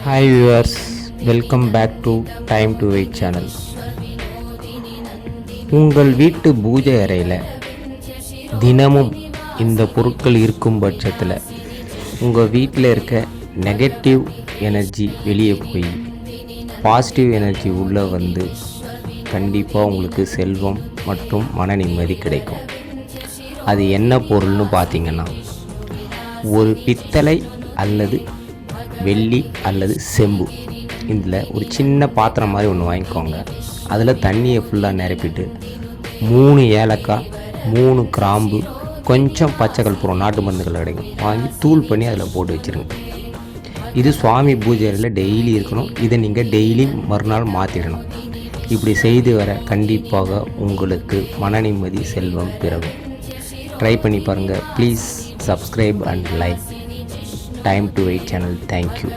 Hi viewers, welcome back to time to wait channel. உங்கள் வீட்டு பூஜை அறையில் தினமும் இந்த பொருட்கள் இருக்கும் பட்சத்தில் உங்கள் வீட்டில் இருக்க நெகட்டிவ் எனர்ஜி வெளியே போய் பாசிட்டிவ் எனர்ஜி உள்ளே வந்து கண்டிப்பாக உங்களுக்கு செல்வம் மற்றும் மன நிம்மதி கிடைக்கும். அது என்ன பொருள்னு பார்த்தீங்கன்னா, ஒரு பித்தளை அல்லது வெள்ளி அல்லது செம்பு, இதில் ஒரு சின்ன பாத்திரம் மாதிரி ஒன்று வாங்கிக்கோங்க. அதில் தண்ணியை ஃபுல்லாக நிரப்பிட்டு 3 ஏலக்காய், 3 கிராம்பு, கொஞ்சம் பச்சை கற்பூரம், நாட்டு மருந்துகள் கிடைக்கும், வாங்கி தூள் பண்ணி அதில் போட்டு வச்சுருங்க. இது சுவாமி பூஜை அறையில் டெய்லி இருக்கணும். இதை நீங்கள் டெய்லி மறுநாள் மாற்றிடணும். இப்படி செய்து வர கண்டிப்பாக உங்களுக்கு மன நிம்மதி, செல்வம் பிறகும். ட்ரை பண்ணி பாருங்கள். Please subscribe and like time to wait channel. Thank you.